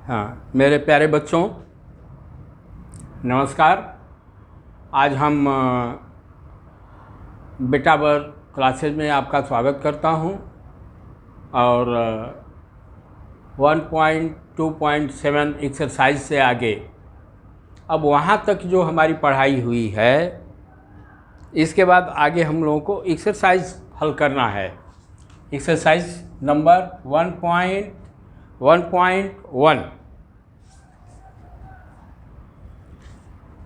हाँ, मेरे प्यारे बच्चों, नमस्कार। आज हम बेटा वर क्लासेज में आपका स्वागत करता हूँ और 1.2.7 एक्सरसाइज से आगे अब वहाँ तक जो हमारी पढ़ाई हुई है, इसके बाद आगे हम लोगों को एक्सरसाइज हल करना है। एक्सरसाइज नंबर 1.1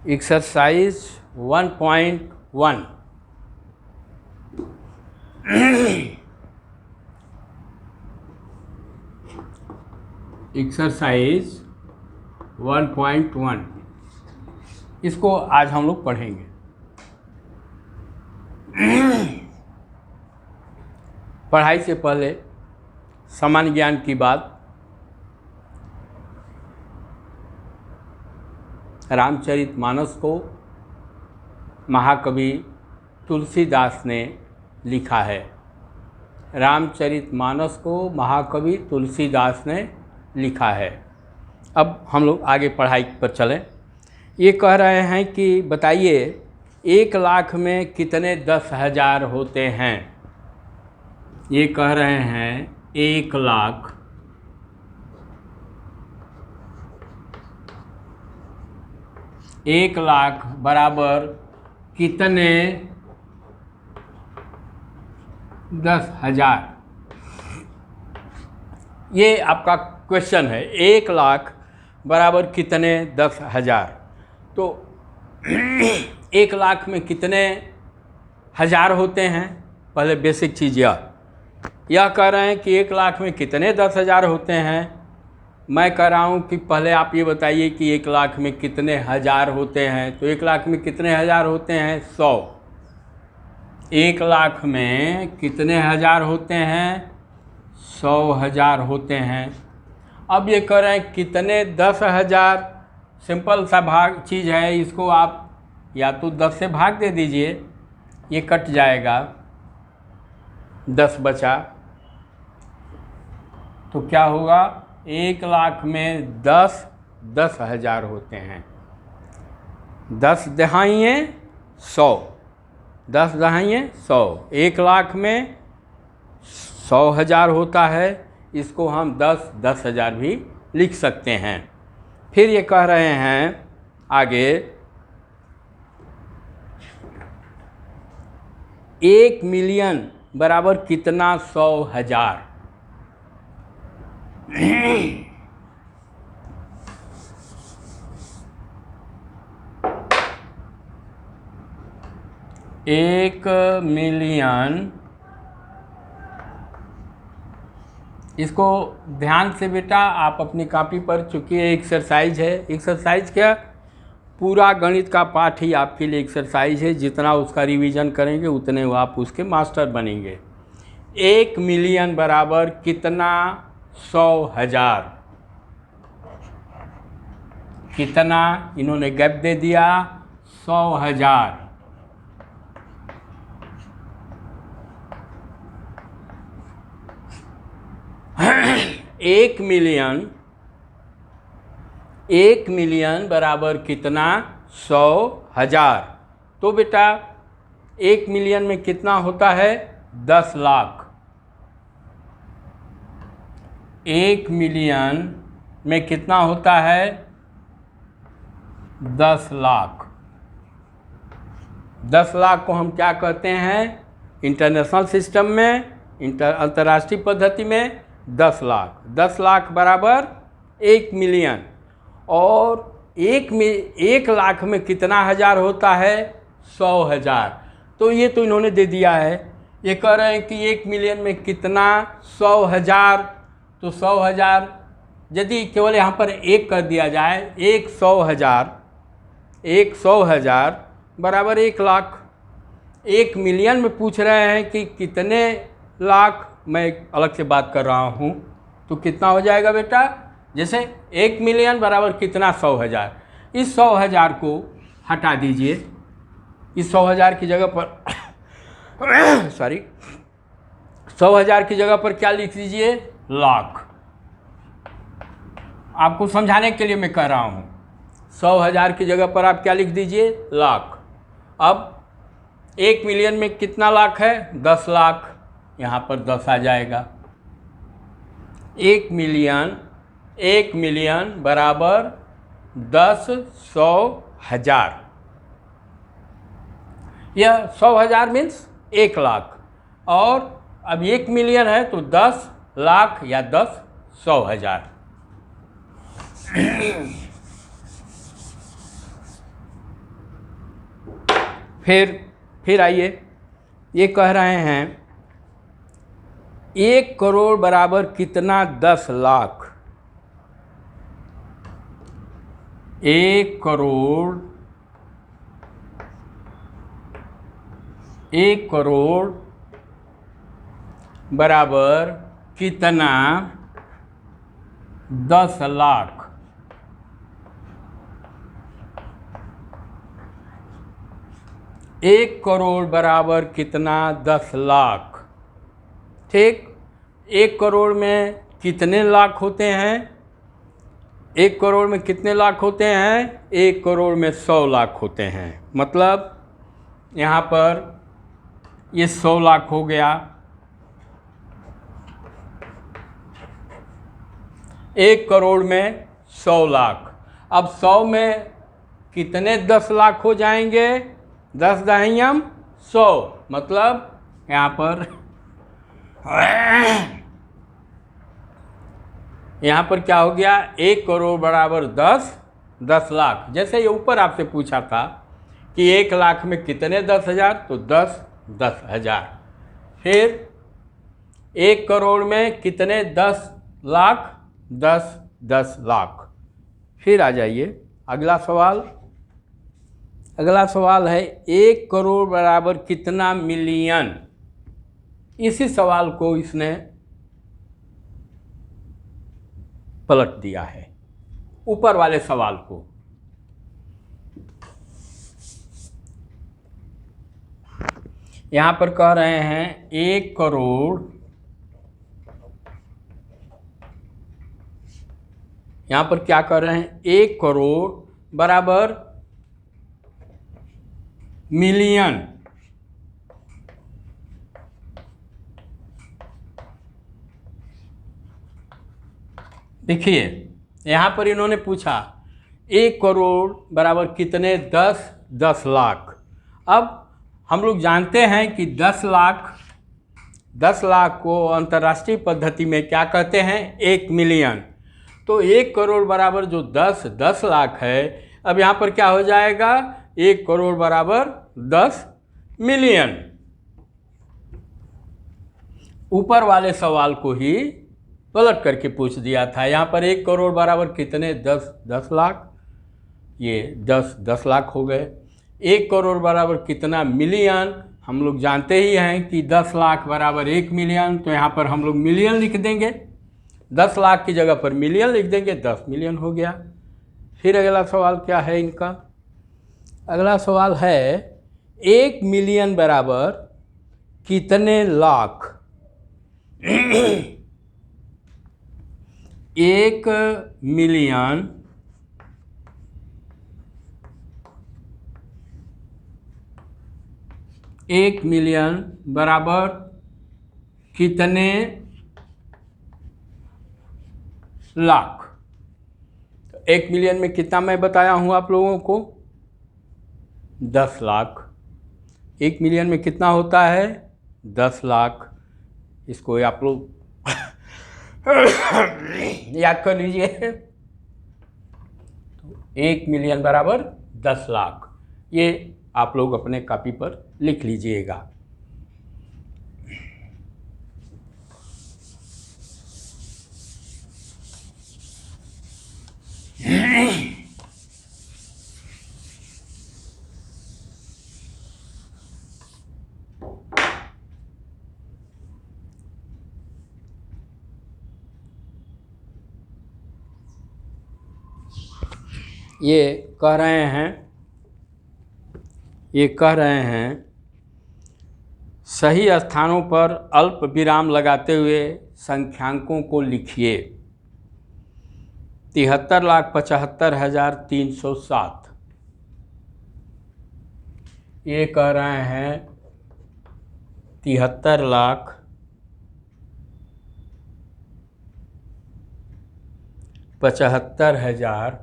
एक्सरसाइज 1.1 एक्सरसाइज 1.1 इसको आज हम लोग पढ़ेंगे। पढ़ाई से पहले सामान्य ज्ञान की बात। रामचरितमानस को महाकवि तुलसीदास ने लिखा है। रामचरितमानस को महाकवि तुलसीदास ने लिखा है। अब हम लोग आगे पढ़ाई पर चलें। ये कह रहे हैं कि बताइए 1 लाख में कितने 10,000 होते हैं। ये कह रहे हैं 1 लाख बराबर कितने 10,000। ये आपका क्वेश्चन है। 1 लाख बराबर कितने 10,000। तो 1 लाख में कितने हज़ार होते हैं। पहले बेसिक चीज़ यह कह रहे हैं कि 1 लाख में कितने 10,000 होते हैं। मैं कह रहा हूँ कि पहले आप ये बताइए कि 1 लाख में कितने हज़ार होते हैं। तो 1 लाख में कितने हज़ार होते हैं 100। 1 लाख में कितने हज़ार होते हैं 100,000 होते हैं। अब ये कह रहे हैं कितने 10,000। सिंपल सा भाग चीज़ है, इसको आप या तो 10 से भाग दे दीजिए, ये कट जाएगा, 10 बचा। तो क्या होगा 1 लाख में 10,000 होते हैं। 10 दहाइए 100, 10 दहाइए 100। 1 लाख में 100,000 होता है। इसको हम 10,000 भी लिख सकते हैं। फिर ये कह रहे हैं आगे 1 मिलियन बराबर कितना 100,000। 1 मिलियन, इसको ध्यान से बेटा आप अपनी कॉपी पर, चूँकि एक्सरसाइज है। एक्सरसाइज क्या, पूरा गणित का पाठ ही आपके लिए एक्सरसाइज है। जितना उसका रिवीजन करेंगे उतने वो आप उसके मास्टर बनेंगे। 1 मिलियन बराबर कितना 100,000। कितना, इन्होंने गैप दे दिया 100,000। एक मिलियन बराबर कितना 100,000। तो बेटा 1 मिलियन में कितना होता है 10 लाख। 1 मिलियन में कितना होता है 10 लाख। 10 लाख को हम क्या कहते हैं इंटरनेशनल सिस्टम में, अंतर्राष्ट्रीय पद्धति में 10 लाख। 10 लाख बराबर 1 मिलियन। और 1 लाख में कितना हज़ार होता है 100,000। तो ये तो इन्होंने दे दिया है। ये कह रहे हैं कि 1 मिलियन में कितना 100,000। तो 100,000 यदि केवल यहाँ पर 1 कर दिया जाए, 100,000 बराबर 1 लाख। 1 मिलियन में पूछ रहे हैं कि कितने लाख, मैं अलग से बात कर रहा हूँ। तो कितना हो जाएगा बेटा, जैसे 1 मिलियन बराबर कितना 100,000। इस 100,000 को हटा दीजिए। इस 100,000 की जगह पर सॉरी 100,000 की जगह पर क्या लिख दीजिए लाख। आपको समझाने के लिए मैं कह रहा हूँ। 100,000 की जगह पर आप क्या लिख दीजिए, लाख। अब 1 मिलियन में कितना लाख है, 10 लाख, यहाँ पर 10 आ जाएगा। 1 मिलियन बराबर 10, 100, 1000। यह 100,000 मीन्स 1 लाख, और अब 1 मिलियन है तो 10 लाख या 10, 100,000। फिर आइए, ये कह रहे हैं 1 करोड़ बराबर कितना 10 लाख। 1 करोड़ बराबर कितना 10 लाख। 1 करोड़ बराबर कितना 10 लाख। ठीक, 1 करोड़ में कितने लाख होते हैं, 1 करोड़ में कितने लाख होते हैं, 1 करोड़ में 100 लाख होते हैं। मतलब यहाँ पर ये 100 लाख हो गया। 1 करोड़ में 100 लाख। अब 100 में कितने 10 लाख हो जाएंगे, 10 दहियम 100, मतलब यहाँ पर क्या हो गया, 1 करोड़ बराबर 10 लाख। जैसे ये ऊपर आपसे पूछा था कि 1 लाख में कितने 10,000, तो 10,000। फिर 1 करोड़ में कितने 10 लाख, 10 लाख। फिर आ जाइए अगला सवाल। अगला सवाल है 1 करोड़ बराबर कितना मिलियन। इसी सवाल को इसने पलट दिया है, ऊपर वाले सवाल को। यहाँ पर कह रहे हैं 1 करोड़, यहाँ पर क्या कर रहे हैं, 1 करोड़ बराबर मिलियन। देखिए यहाँ पर इन्होंने पूछा 1 करोड़ बराबर कितने 10 लाख। अब हम लोग जानते हैं कि 10 लाख को अंतर्राष्ट्रीय पद्धति में क्या कहते हैं, 1 मिलियन। तो 1 करोड़ बराबर जो 10 लाख है, अब यहाँ पर क्या हो जाएगा, 1 करोड़ बराबर 10 मिलियन। ऊपर वाले सवाल को ही पलट करके पूछ दिया था। यहाँ पर 1 करोड़ बराबर कितने 10 लाख, ये 10 लाख हो गए। 1 करोड़ बराबर कितना मिलियन, हम लोग जानते ही हैं कि 10 लाख बराबर 1 मिलियन, तो यहाँ पर हम लोग मिलियन लिख देंगे। 10 लाख की जगह पर मिलियन लिख देंगे, 10 मिलियन हो गया। फिर अगला सवाल क्या है इनका, अगला सवाल है 1 मिलियन बराबर कितने लाख। 1 मिलियन बराबर कितने लाख। 1 मिलियन में कितना मैं बताया हूँ आप लोगों को, 10 लाख। 1 मिलियन में कितना होता है, 10 लाख। इसको आप लोग याद कर लीजिए। 1 मिलियन बराबर 10 लाख, ये आप लोग अपने कॉपी पर लिख लीजिएगा। ये कह रहे हैं सही स्थानों पर अल्प विराम लगाते हुए संख्यांकों को लिखिए। 73,75,307। ये कह रहे हैं 73,75,000,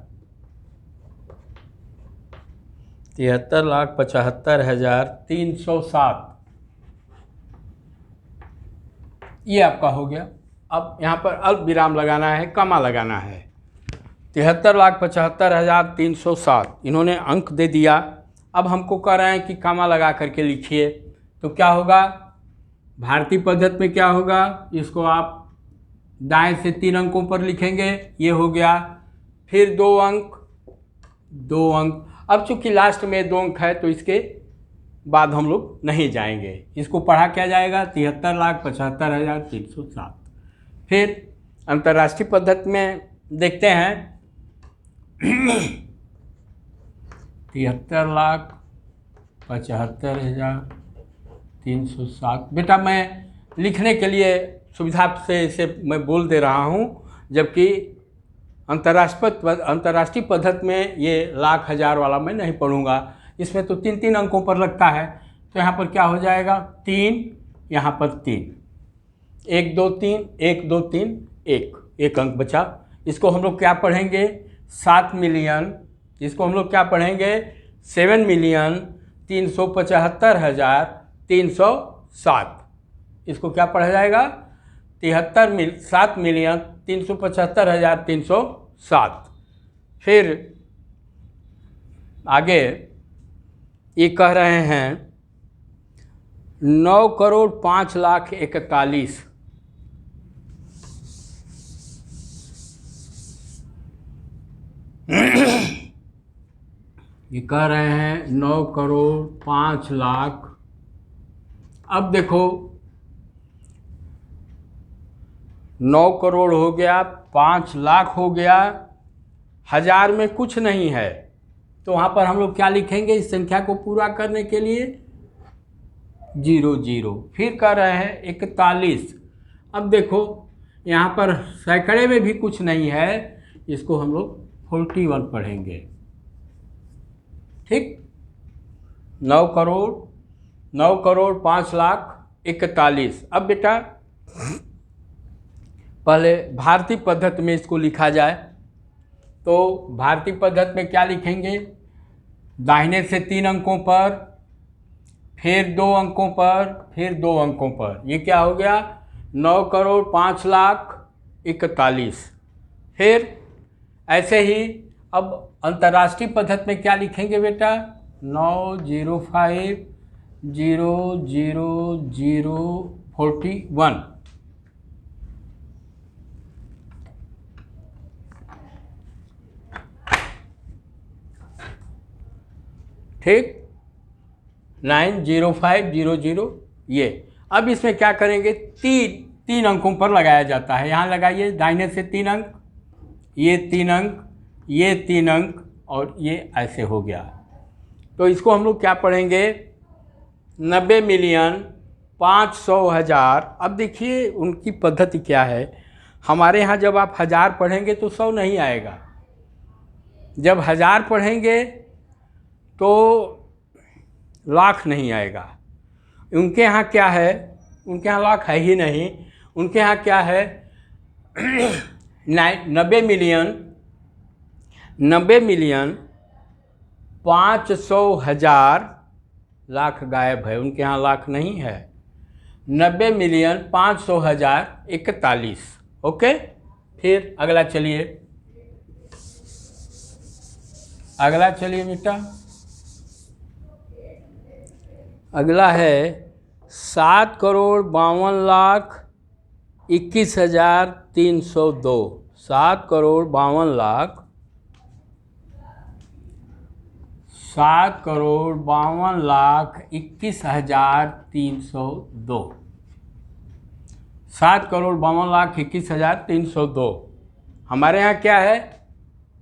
73,75,307। ये आपका हो गया। अब यहाँ पर अल्प विराम लगाना है, कमा लगाना है। 73,75,307 इन्होंने अंक दे दिया। अब हमको कह रहे हैं कि कमा लगा करके लिखिए। तो क्या होगा, भारतीय पद्धति में क्या होगा, इसको आप दाएं से 3 अंकों पर लिखेंगे, ये हो गया। फिर 2 अंक, 2 अंक। अब चूंकि लास्ट में 2 अंक है तो इसके बाद हम लोग नहीं जाएंगे, इसको पढ़ा क्या जाएगा, 73,75,307। फिर अंतर्राष्ट्रीय पद्धति में देखते हैं 73,75,307। बेटा मैं लिखने के लिए सुविधा से इसे मैं बोल दे रहा हूँ, जबकि अंतर्राष्ट्रीय पद्धति में ये लाख हजार वाला मैं नहीं पढ़ूंगा। इसमें तो 3-3 अंकों पर लगता है। तो यहाँ पर क्या हो जाएगा, 3, यहाँ पर 3, 1 2 3, 1 2 3, 1 अंक बचा। इसको हम लोग क्या पढ़ेंगे, 7 मिलियन। इसको हम लोग क्या पढ़ेंगे, 7,375,307। इसको क्या पढ़ा जाएगा, 7,375,307। फिर आगे ये कह रहे हैं 9,05,41,000। ये कह रहे हैं 9,05,00,000। अब देखो 9 करोड़ हो गया, 5 लाख हो गया, हजार में कुछ नहीं है। तो वहाँ पर हम लोग क्या लिखेंगे इस संख्या को पूरा करने के लिए, 00। फिर कह रहे हैं 41। अब देखो यहाँ पर सैकड़े में भी कुछ नहीं है, इसको हम लोग 41 पढ़ेंगे। ठीक, 9 करोड़ 5,41,000। अब बेटा पहले भारतीय पद्धति में इसको लिखा जाए। तो भारतीय पद्धति में क्या लिखेंगे, दाहिने से 3 अंकों पर, फिर 2 अंकों पर, फिर 2 अंकों पर। ये क्या हो गया, 9,05,41,000। फिर ऐसे ही अब अंतर्राष्ट्रीय पद्धति में क्या लिखेंगे बेटा, 9,05,000,041। ठीक, 9,05,000 ये। अब इसमें क्या करेंगे, 3 अंकों पर लगाया जाता है। यहाँ लगाइए, दाहिने से 3 अंक, ये 3 अंक, ये 3 अंक, और ये ऐसे हो गया। तो इसको हम लोग क्या पढ़ेंगे, 90,500,000। अब देखिए उनकी पद्धति क्या है। हमारे यहाँ जब आप 1000 पढ़ेंगे तो 100 नहीं आएगा, जब 1000 पढ़ेंगे तो लाख नहीं आएगा। उनके यहाँ क्या है, उनके यहाँ लाख है ही नहीं। उनके यहाँ क्या है, 90,500,000। लाख गायब है, उनके यहाँ लाख नहीं है। 90,500,041। ओके। फिर अगला चलिए, अगला चलिए बेटा, अगला है 7,52,21,302। 7,52,21,302। 7,52,21,302। हमारे यहाँ क्या है,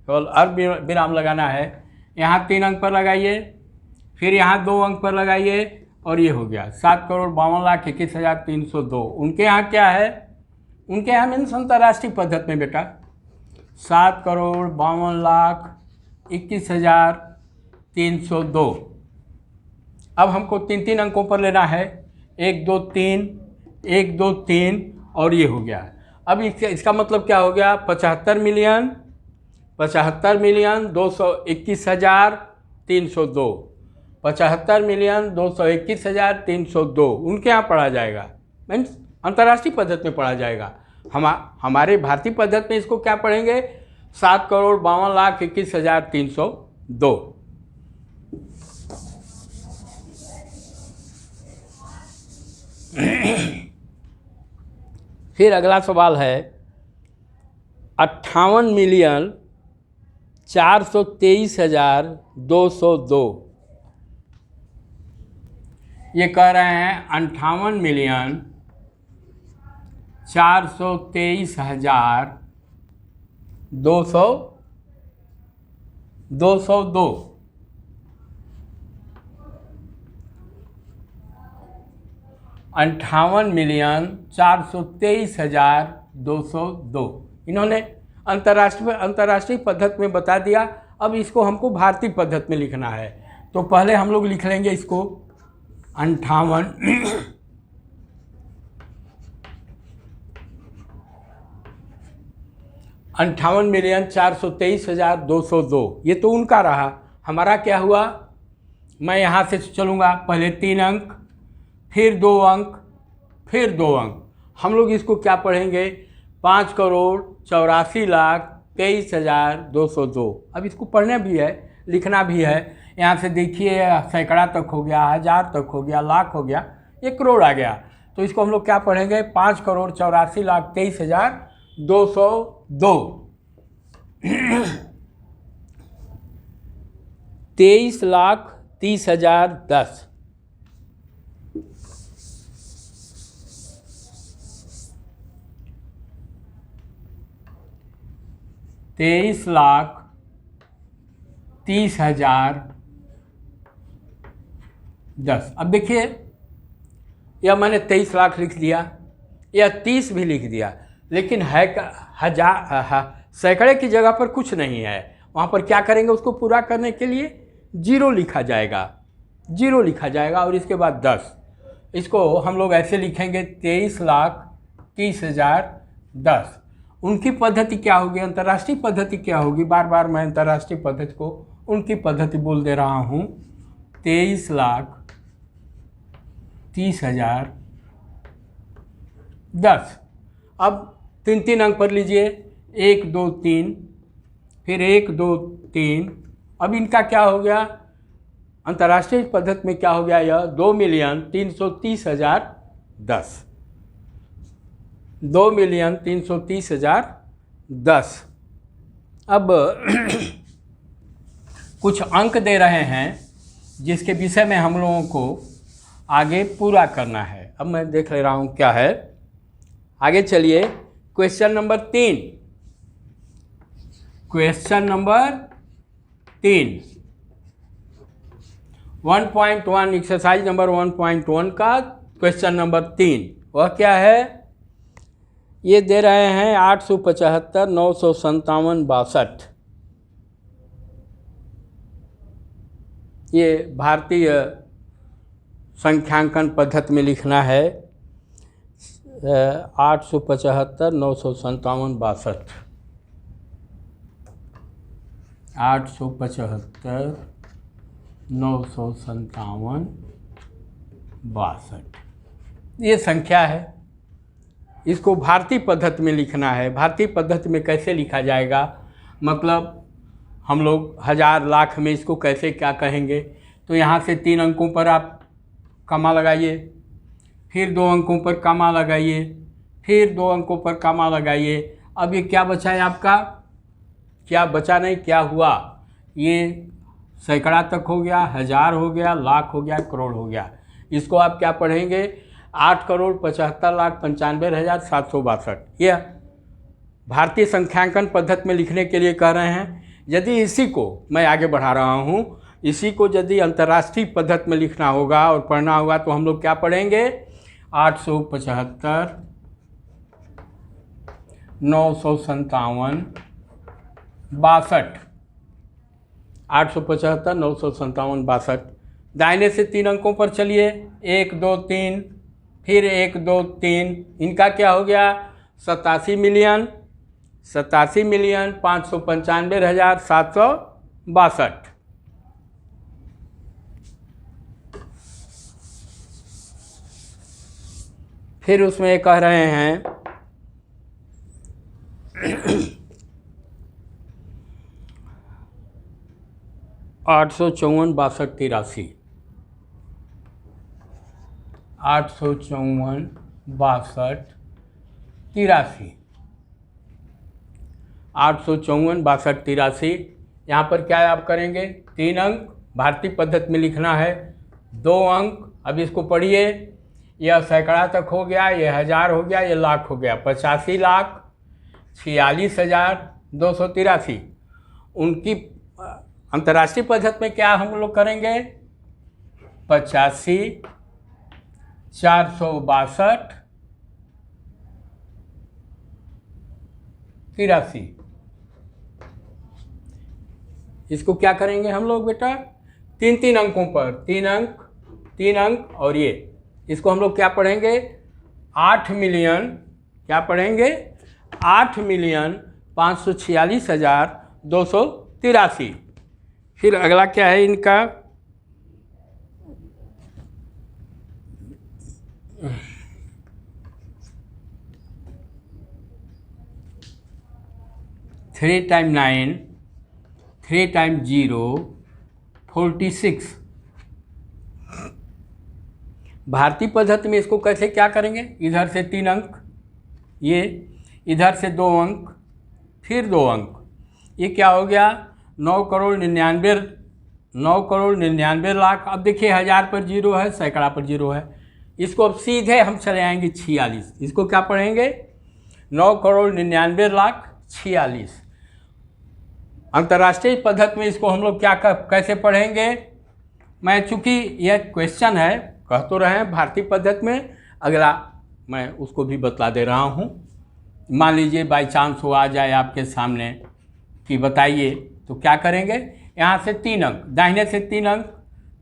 केवल अर्ध विराम लगाना है। यहाँ 3 अंक पर लगाइए, फिर यहाँ 2 अंक पर लगाइए, और ये हो गया 7,52,21,302। उनके यहाँ क्या है, उनके यहाँ मीन्स अंतर्राष्ट्रीय पद्धति में बेटा 7,52,21,302। अब हमको तीन तीन अंकों पर लेना है, 1 2 3, 1 2 3 और ये हो गया। अब इसका मतलब क्या हो गया, 75,221,302, 75,221,302 उनके यहाँ पढ़ा जाएगा, मीन्स अंतर्राष्ट्रीय पद्धति में पढ़ा जाएगा। हमारे भारतीय पद्धति में इसको क्या पढ़ेंगे, 7,52,21,302। फिर अगला सवाल है 58,423,202। ये कह रहे हैं 58,423,202। 58,423,202 इन्होंने अंतर्राष्ट्रीय पद्धति में बता दिया। अब इसको हमको भारतीय पद्धति में लिखना है, तो पहले हम लोग लिख लेंगे इसको 58,423,202 ये तो उनका रहा। हमारा क्या हुआ, मैं यहाँ से चलूँगा, पहले 3 अंक, फिर 2 अंक, फिर 2 अंक। हम लोग इसको क्या पढ़ेंगे, 5,84,23,202। अब इसको पढ़ना भी है, लिखना भी है। यहाँ से देखिए सैकड़ा तक हो गया, हज़ार तक हो गया, लाख हो गया, 1 करोड़ आ गया। तो इसको हम लोग क्या पढ़ेंगे, 5,84,23,202। 23,30,010। 23,30,010। अब देखिए यह मैंने 23 लाख लिख दिया या 30 भी लिख दिया, लेकिन है सैकड़े की जगह पर कुछ नहीं है। वहाँ पर क्या करेंगे, उसको पूरा करने के लिए 0 लिखा जाएगा, 0 लिखा जाएगा और इसके बाद 10। इसको हम लोग ऐसे लिखेंगे 23,30,010। उनकी पद्धति क्या होगी, अंतर्राष्ट्रीय पद्धति क्या होगी, बार बार मैं अंतर्राष्ट्रीय पद्धति को उनकी पद्धति बोल दे रहा हूँ। 23,30,010। अब 3 अंक पर लीजिए, 1 2 3, फिर 1 2 3। अब इनका क्या हो गया, अंतर्राष्ट्रीय पद्धति में क्या हो गया, यह 2,330,010, 2,330,010। अब कुछ अंक दे रहे हैं जिसके विषय में हम लोगों को आगे पूरा करना है। अब मैं देख ले रहा हूँ क्या है, आगे चलिए। Question number 3, question number 3 1.1 exercise number 1.1 का क्वेश्चन नंबर 3 वह क्या है, ये दे रहे हैं 875, 957, 62। ये भारतीय संख्यांकन पद्धति में लिखना है, 875, 957, 62। 875, 957, 62 ये संख्या है। इसको भारतीय पद्धति में लिखना है। भारतीय पद्धति में कैसे लिखा जाएगा, मतलब हम लोग हज़ार लाख में इसको कैसे क्या कहेंगे। तो यहाँ से 3 अंकों पर आप कमा लगाइए, फिर 2 अंकों पर कमा लगाइए, फिर 2 अंकों पर कमा लगाइए। अब ये क्या बचा है आपका, क्या बचा नहीं, क्या हुआ, ये सैकड़ा तक हो गया, हज़ार हो गया, लाख हो गया, करोड़ हो गया। इसको आप क्या पढ़ेंगे, 8,75,95,762। ये भारतीय संख्यांकन पद्धति में लिखने के लिए कह रहे हैं। यदि इसी को मैं आगे बढ़ा रहा हूँ, इसी को यदि अंतर्राष्ट्रीय पद्धति में लिखना होगा और पढ़ना होगा तो हम लोग क्या पढ़ेंगे, 875, 957, 62, 875, 957, 62। दाहिने से 3 अंकों पर चलिए, 1 2 3, फिर 1 2 3, इनका क्या हो गया 87,595,762। फिर उसमें ये कह रहे हैं 854, 62, 854, 62, 854, 62, 83। यहाँ पर क्या आप करेंगे 3 अंक भारतीय पद्धति में लिखना है, 2 अंक। अब इसको पढ़िए, यह सैकड़ा तक हो गया, यह हज़ार हो गया, यह लाख हो गया। 85,46,283। उनकी अंतर्राष्ट्रीय पद्धति में क्या हम लोग करेंगे 85,462, 83। इसको क्या करेंगे हम लोग बेटा 3 अंकों पर, 3 अंक 3 अंक, और ये इसको हम लोग क्या पढ़ेंगे 8 मिलियन, क्या पढ़ेंगे 8,546,283। फिर अगला क्या है इनका 3 टाइम 9, 3 टाइम 0, 46। भारतीय पद्धति में इसको कैसे क्या करेंगे, इधर से 3 अंक, ये इधर से 2 अंक, फिर 2 अंक, ये क्या हो गया 9,99,00,000। अब देखिए हज़ार पर 0 है, सैकड़ा पर 0 है। इसको अब सीधे हम चले आएंगे 46। इसको क्या पढ़ेंगे 9,99,00,46। अंतर्राष्ट्रीय पद्धति में इसको हम लोग क्या कैसे पढ़ेंगे, मैं चूँकि यह क्वेश्चन है कह तो रहे हैं भारतीय पद्धति में, अगला मैं उसको भी बतला दे रहा हूँ। मान लीजिए बाई चांस वो आ जाए आपके सामने कि बताइए, तो क्या करेंगे यहाँ से 3 अंक, दाहिने से 3 अंक,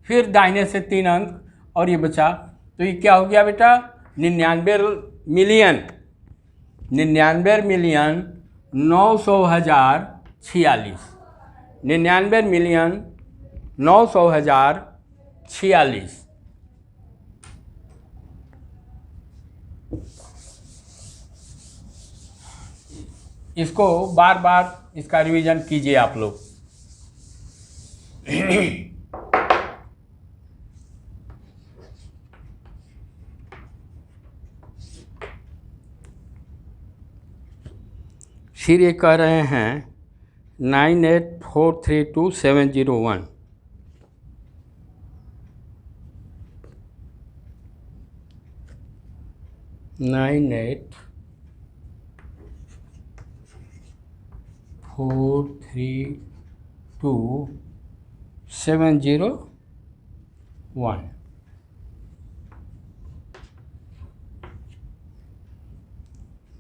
फिर दाहिने से 3 अंक, और ये बचा, तो ये क्या हो गया बेटा 99,900,046, 99,900,046। इसको बार बार इसका रिवीजन कीजिए आप लोग। फिर ये कह रहे हैं 98,432,701, 98,432,701।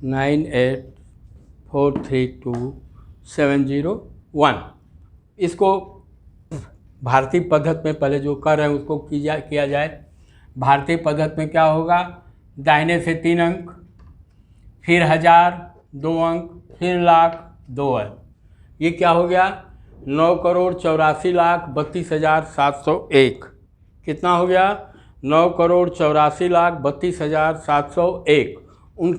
Nine eight 432,701। इसको भारतीय पद्धति में पहले जो कर रहे हैं उसको किया जाए। भारतीय पद्धति में क्या होगा दाहिने से 3 अंक, फिर हज़ार 2 अंक, फिर लाख 2 अंक, ये क्या हो गया 9,84,32,701। कितना हो गया 9,84,32,701। उन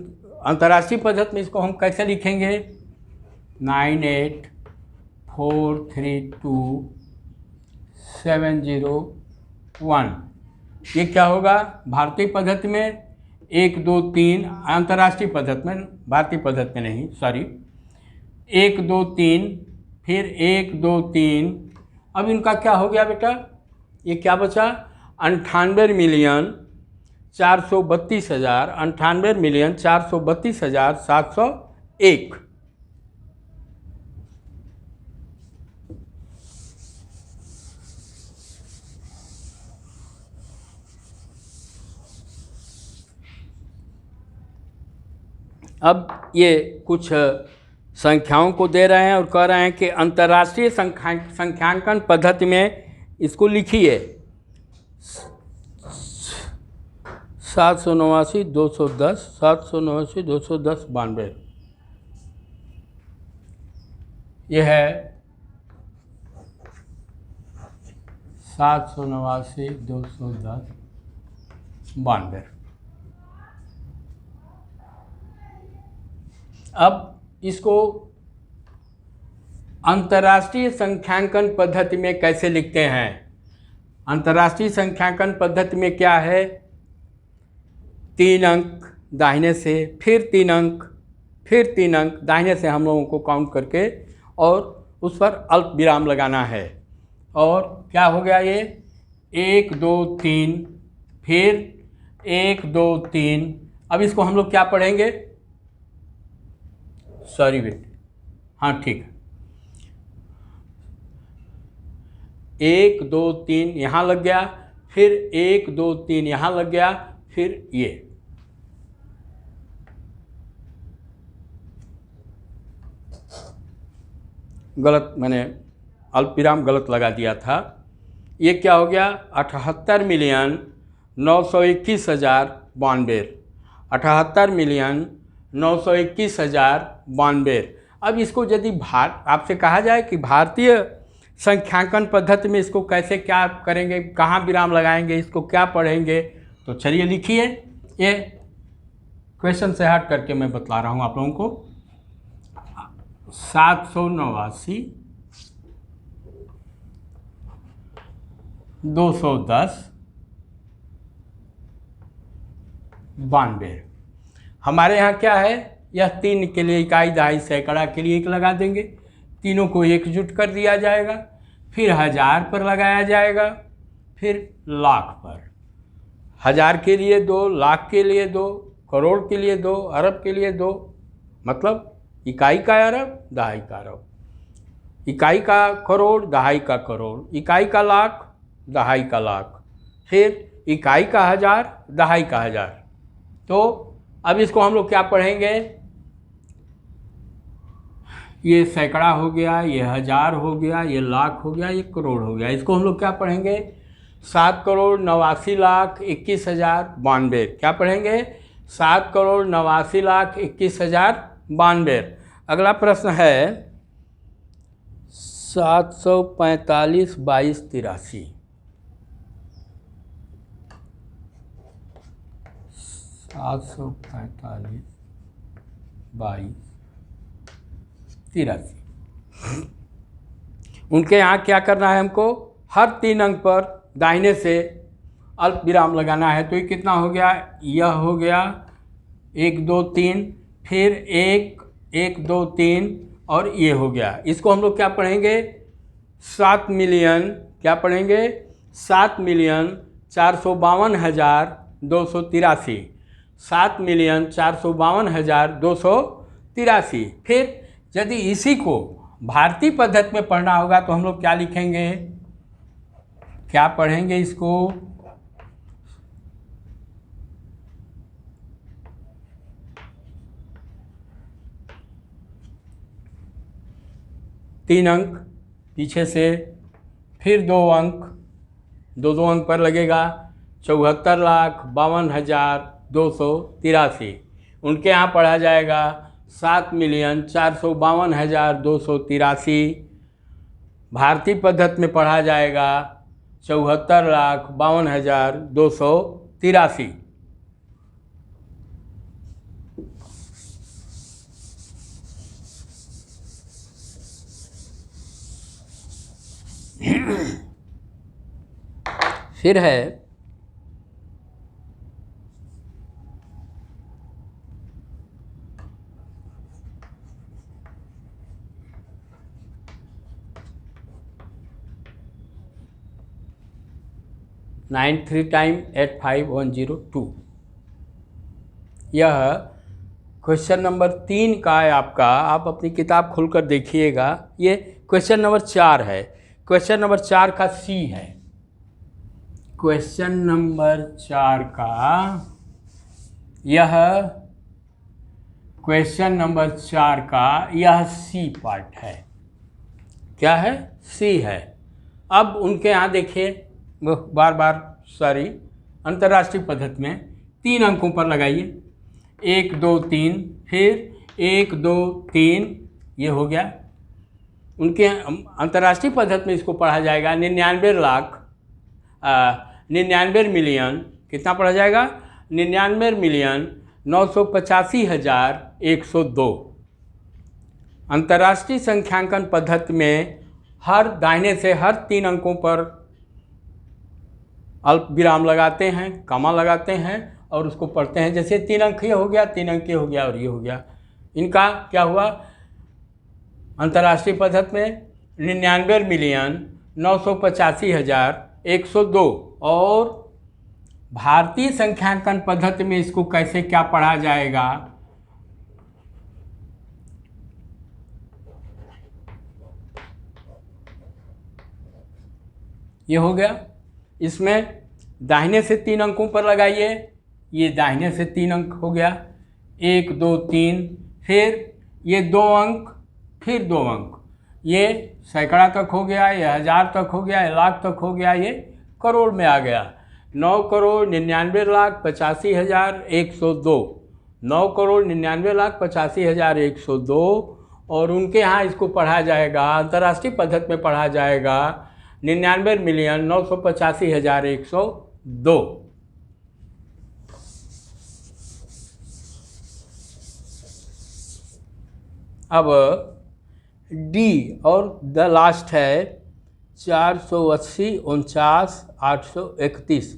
अंतर्राष्ट्रीय पद्धति में इसको हम कैसे लिखेंगे 98,432,701। ये क्या होगा भारतीय पद्धति में 1 2 3, अंतर्राष्ट्रीय पद्धति में, भारतीय पद्धति में नहीं, सॉरी, 1 2 3, फिर 1 2 3। अब इनका क्या हो गया बेटा, ये क्या बचा 98,432,000, 98,432,701। अब ये कुछ संख्याओं को दे रहे हैं और कह रहे हैं कि अंतर्राष्ट्रीय संख्यांकन पद्धति में इसको लिखिए। 789 210 789 210 92, यह है 789 210 92। अब इसको अंतर्राष्ट्रीय संख्यांकन पद्धति में कैसे लिखते हैं? अंतर्राष्ट्रीय संख्यांकन पद्धति में क्या है, 3 अंक दाहिने से, फिर 3 अंक, फिर 3 अंक दाहिने से हम लोगों को काउंट करके और उस पर अल्प विराम लगाना है। और क्या हो गया ये 1 2 3, फिर 1 2 3। अब इसको हम लोग क्या पढ़ेंगे, सॉरी बेटे, हाँ ठीक है, 1 2 3 यहाँ लग गया, फिर 1 2 3 यहाँ लग गया, फिर ये गलत, मैंने अल्प विराम गलत लगा दिया था। ये क्या हो गया 78,921,092, 78,921,092। अब इसको यदि आपसे कहा जाए कि भारतीय संख्यांकन पद्धति में इसको कैसे क्या करेंगे, कहाँ विराम लगाएंगे, इसको क्या पढ़ेंगे, तो चलिए लिखिए। ये क्वेश्चन से हट करके मैं बतला रहा हूँ आप लोगों को। 789 210 92। हमारे यहाँ क्या है, यह 3 के लिए इकाई, दहाई, सैकड़ा के लिए 1 लगा देंगे, तीनों को एकजुट कर दिया जाएगा, फिर 1000 पर लगाया जाएगा, फिर लाख पर। 1000 के लिए 2, लाख के लिए 2, करोड़ के लिए 2, अरब के लिए 2, मतलब इकाई का अरब, दहाई का अरब, इकाई का करोड़, दहाई का करोड़, इकाई का लाख, दहाई का लाख, फिर इकाई का 1000, दहाई का 1000। तो अब इसको हम लोग क्या पढ़ेंगे, ये सैकड़ा हो गया, ये 1000 हो गया, ये लाख हो गया, ये करोड़ हो गया। इसको हम लोग क्या पढ़ेंगे, 7,89,21,092। क्या पढ़ेंगे, 7,89,21,092। अगला प्रश्न है 745 22 83। 745 22 83। उनके यहाँ क्या करना है, हमको हर 3 अंक पर दाहिने से अल्प विराम लगाना है। तो ये कितना हो गया, यह हो गया 1 2 3, फिर 1 1 2 3 और ये हो गया। इसको हम लोग क्या पढ़ेंगे, 7 मिलियन, क्या पढ़ेंगे, 7,452,283, 7,452,283। फिर यदि इसी को भारतीय पद्धति में पढ़ना होगा तो हम लोग क्या लिखेंगे, क्या पढ़ेंगे इसको, तीन अंक पीछे से, फिर 2 अंक, 2 अंक पर लगेगा, 74,52,283। उनके यहाँ पढ़ा जाएगा 7,452,283। भारतीय पद्धति में पढ़ा जाएगा 74,52,283। फिर है 93 टाइम 85102। यह क्वेश्चन नंबर 3 का है आपका, आप अपनी किताब खोलकर देखिएगा। ये क्वेश्चन नंबर 4 है, क्वेश्चन नंबर 4 का सी है। क्वेश्चन नंबर 4 का यह क्वेश्चन नंबर 4 का यह सी पार्ट है। क्या है? सी है। अब उनके यहाँ देखिए, वो बार बार सॉरी अंतर्राष्ट्रीय पद्धति में 3 अंकों पर लगाइए, 1 2 3, फिर 1 2 3, ये हो गया। उनके अंतर्राष्ट्रीय पद्धति में इसको पढ़ा जाएगा 99 मिलियन, कितना पढ़ा जाएगा? 99,985,102। अंतर्राष्ट्रीय संख्यांकन पद्धति में हर दाहिने से हर 3 अंकों पर अल्प विराम लगाते हैं, कॉमा लगाते हैं और उसको पढ़ते हैं। जैसे 3 अंक ये हो गया, 3 अंक ये हो गया और ये हो गया। इनका क्या हुआ? अंतर्राष्ट्रीय पद्धति में 99,985,102 और भारतीय संख्यांकन पद्धति में इसको कैसे क्या पढ़ा जाएगा? ये हो गया। इसमें दाहिने से 3 अंकों पर लगाइए, ये दाहिने से 3 अंक हो गया, 1 2 3, फिर ये 2 अंक, फिर 2 अंक, ये सैकड़ा तक हो गया, ये हज़ार तक हो गया, ये लाख तक हो गया, ये करोड़ में आ गया। 9,99,85,102, 9,99,85,102। और उनके यहाँ इसको पढ़ा जाएगा, अंतर्राष्ट्रीय पद्धति में पढ़ा जाएगा 99,985,102। अब डी और द लास्ट है 480, 49, 831।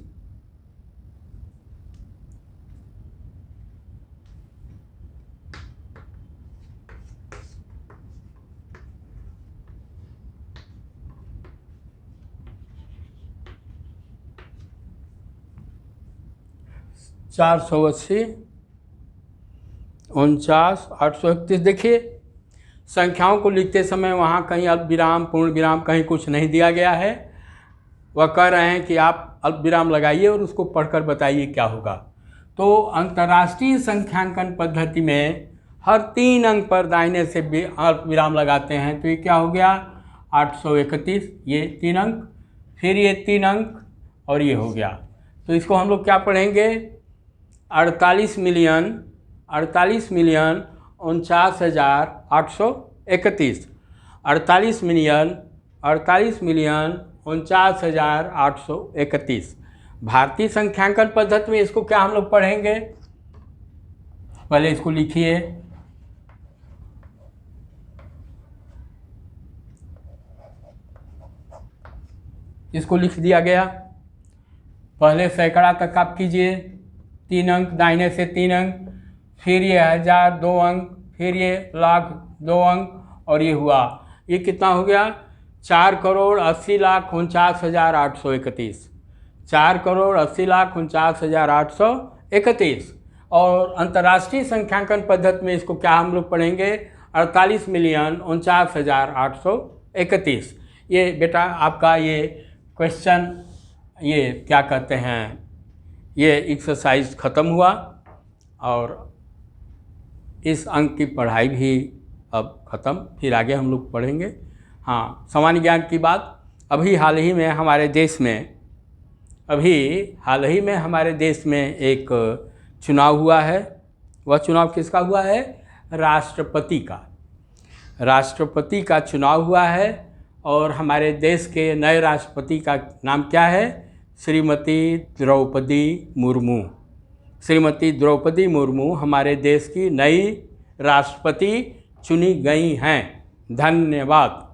चार 831। देखिए, संख्याओं को लिखते समय वहाँ कहीं अल्प विराम, पूर्ण विराम, कहीं कुछ नहीं दिया गया है। वह कह रहे हैं कि आप अल्प विराम लगाइए और उसको पढ़कर बताइए क्या होगा। तो अंतर्राष्ट्रीय संख्यांकन पद्धति में हर 3 अंक पर दाहिने से अल्प विराम लगाते हैं। तो ये क्या हो गया? 831, ये 3 अंक, फिर ये 3 अंक और ये हो गया। तो इसको हम लोग क्या पढ़ेंगे? 48 मिलियन 49,49,831। 48 मिलियन 49,49,831। भारतीय संख्यांकन पद्धति में इसको क्या हम लोग पढ़ेंगे? पहले इसको लिखिए, इसको लिख दिया गया। पहले सैकड़ा तक आप कीजिए, 3 अंक, दाहिने से 3 अंक, फिर ये हज़ार 2 अंक, फिर ये लाख 2 अंक और ये हुआ। ये कितना हो गया? 4,80,49,831। 4,80,49,831। और अंतर्राष्ट्रीय संख्यांकन पद्धति में इसको क्या हम लोग पढ़ेंगे? 48,49,831। ये बेटा आपका ये क्वेश्चन, ये क्या कहते हैं, ये एक्सरसाइज ख़त्म हुआ और इस अंक की पढ़ाई भी अब ख़त्म। फिर आगे हम लोग पढ़ेंगे। हाँ, सामान्य ज्ञान की बात, अभी हाल ही में हमारे देश में एक चुनाव हुआ है। वह चुनाव किसका हुआ है? राष्ट्रपति का। राष्ट्रपति का चुनाव हुआ है और हमारे देश के नए राष्ट्रपति का नाम क्या है? श्रीमती द्रौपदी मुर्मू। श्रीमती द्रौपदी मुर्मू हमारे देश की नई राष्ट्रपति चुनी गई हैं। धन्यवाद।